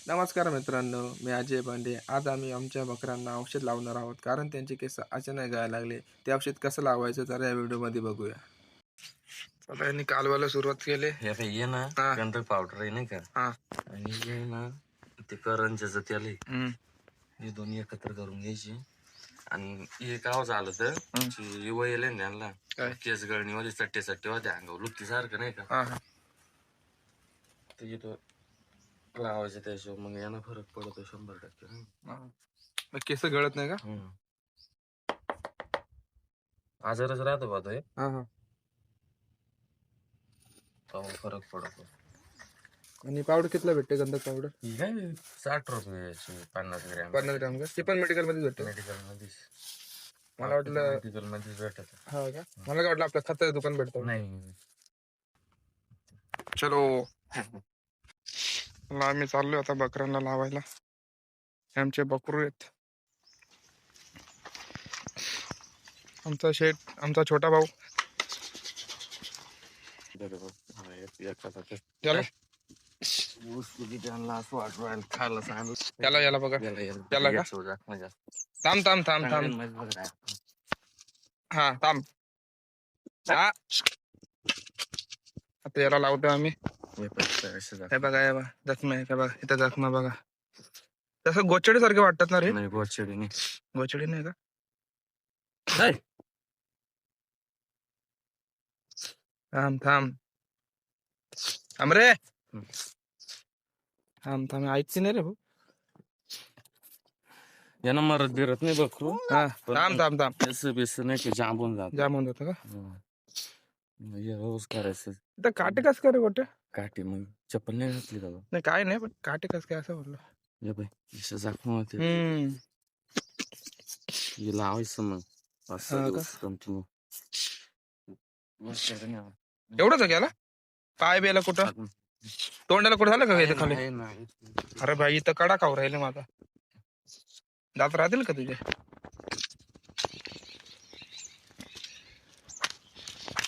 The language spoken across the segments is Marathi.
नमस्कार मित्रांनो, मी अजय पांडे. आज आम्ही आमच्या बकऱ्यांना औषध लावणार आहोत कारण त्यांचे केस अचानक गळायला लागले. ते औषध कसं लावायचं तर या व्हिडिओमध्ये बघूया. आता यांनी कालवायला सुरुवात केली. ये ना हा. गंधक पावडर आहे नाही का हा. आणि हे ना ते करंजाचं तेल आहे. हम्म. हे दोन्ही एकत्र करून घ्यायची आणि हे काय झालं तर वय ना त्यांना काय? केस गळणीवाली चट्टे चट्टे होते अंगावर लुत्ती सारखं नाही का. हा हा. ते तो लावायचं त्याशिवाय मग यांना फरक पडतो 100%. हा. मग केस गळत नाही का? आजारच राहतो बा तो हा हा. फरक पडतो. आणि पावडर कितला भेटते गंधक पावडर? ही काय 60 रुपयाची 50 ग्रॅम. 50 ग्राम का? ते पण मेडिकल मध्ये भेटते? मेडिकल मध्येच. मला वाटलं मेडिकल मध्येच भेटत. हा का? मला काय वाटलं आपल्या खताचं दुकान भेटतं. नाही. चलो आम्ही चाललोय आता बकऱ्यांना लावायला. आमचे बकरू आहेत. आमचा शेठ, आमचा छोटा भाऊ. त्याला याला बघा. त्याला का? थांब थांब थांब थांब. हा थांब. हा. आता याला लावतो आम्ही. हे बघा हे बघा जखमा आहे का बघा, इथं जखमा बघा. तसं गोचडी सारखे वाटतात ना रे? नाही गोचडी नाही. गोचडी नाही का? थांब थांब थांब रे. थांब थांब ऐकते नाही रे भाऊ. यानं मरत बिरत नाही बकरू. हा थांब थांब थांब. केस बेस नाही की जांबून जात. जाम होत का? रोज करायचं. इथं काटे कस काय रे गोटे? काठी मग चप्पल नाही घातली का? नाही काय नाही, पण काटे कस काय असं म्हटलं. ये बाई जसं जखमा होते हम्म. हे लावायचं मग 5-6 दिवस कंटिन्यू. एवढंच गेला? पाय बेला कुठं? तोंडाला कुठं झालं का इथं खाली? अरे भाई इथं कडा खाऊ राहिले माझा. दात राहतील का तुझे?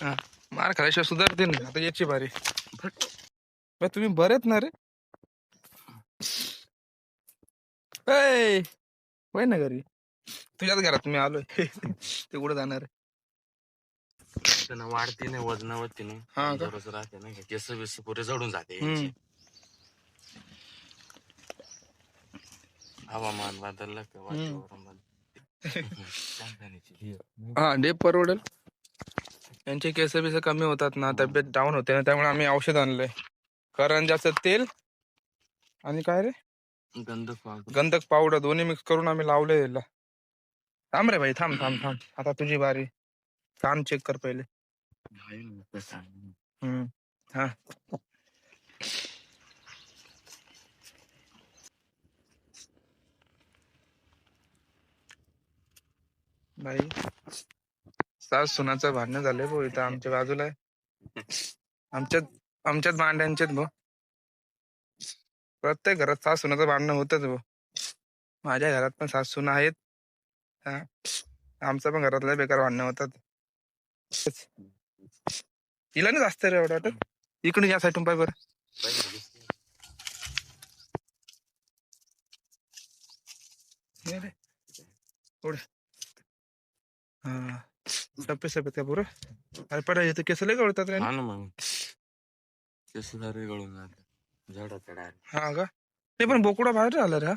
हा मार खाल्याशिवाय सुधारते ना. आता याची बारी. तुम्ही बरेत ना रे? होय ना घरी तुझ्याच घरात मी आलोय. ते कुठं जाणार आहे? वाढते नाही वजनावरती नाही. हा का? जरच राहते नाही केस बेस पुरे जडून जाते. हवामान बदललं का वातावरण हा डेप परवडेल. यांचे केस बिस कमी होतात ना, तब्येत डाऊन होते ना, त्यामुळे आम्ही औषध आणलंय. करंजाचं तेल आणि काय रे गंधक पावडर दोन्ही मिक्स करून आम्ही लावले याला. थांब रे भाई थांब थांब थांब. आता तुझी बारी. कान चेक कर पहिले. हा भाई सास सुनाचं भांडण झालंय भाऊ इथं आमच्या बाजूला आहे. आमच्याच भांड्यांचेच भाऊ. प्रत्येक घरात सास सुनाचं भांडणं होतच भाऊ. माझ्या घरात पण सास सुना आहेत. हा आमच्या पण घरातल्या बेकार भांडणं होतात. हिला नाही जास्त रे एवढं वाटत. इकडून या साईडून पाय बरं. पुढे हा सप्पे सप्पे का बरं. अरे पण इथं केस लय गळतात रे. मग केस सारे गळून जाते झाडात. हा का? ते पण बोकडा बाहेर आला रे.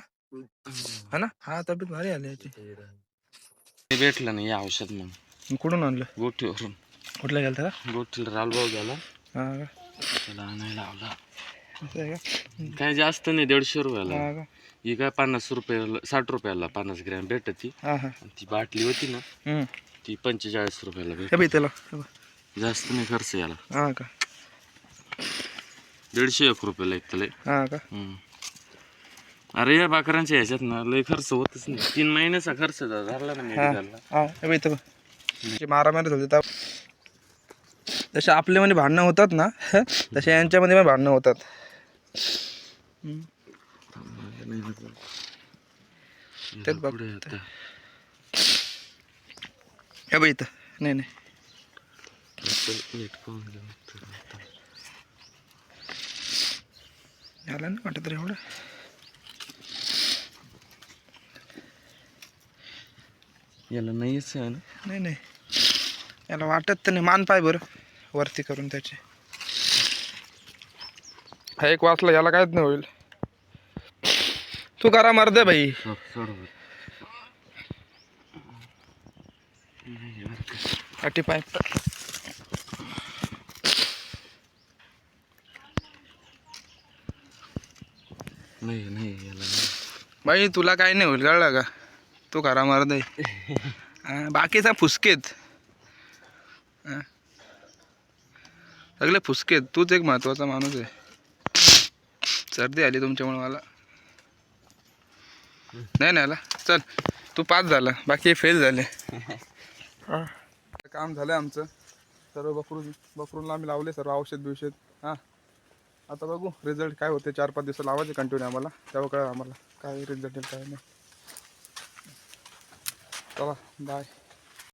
हा ना. हा तब्येत भारी आली याची. भेटलं नाही औषध मग कुठून आणलं? गोठीवरून. कुठला गेलता का? गोठीला रालभाऊ गेला. हा का? त्याला आणायला लावला. असं आहे का? काय जास्त नाही 150 रुपयाला. हा का? ही काय 50 रुपयाला 60 रुपयाला 50 ग्रॅम भेटती. हा हा. ती बाटली होती ना ती 45 रुपयाला हे भेटती. बाई त्याला जास्त नाही खर्च याला. हा का? 150-1 रुपयाला एक तले. हा का? अरे या बाकरांच्या ह्याच्यात ना लय खर्च होतच नाही. 3 महिन्याचा खर्च झाला ना मेडिकलला. हा हे बाई तर मारामारी होते. जसे आपले मध्ये भांडणं होतात ना तसे यांच्यामध्ये पण भांडणं होतात. तेच बघ हे बाई इथं नाही नाही याला नाही वाटत रे एवढं. याला नाहीच आहे ना. नाही नाही, याला वाटत तर नाही. मान पाय बरं वरती करून त्याचे. हा एक वाचला, याला काहीच नाही होईल. तू करा मर्दे भाई. सोड बरं. काठी पाय. नाही नाही याला नाही. भाई तुला काही नाही होईल, कळलं का? तू करा मर्दे. बाकीचा फुसकेत. हा. सगळे फुसकेत. तूच एक महत्वाचा माणूस आहे. सर्दी आली तुमच्यामुळे मला. नाही ना, चल तू पास झाला, बाकी फेल झाले. काम झालं आमचं सर्व. बकरूनला आम्ही लावले सर्व औषध बिवषध. हां, आता बघू रिझल्ट काय होते. 4-5 दिवस लावायचे कंटिन्यू आम्हाला, तेव्हा कळलं आम्हाला काय रिझल्ट येईल काय नाही. चला बाय.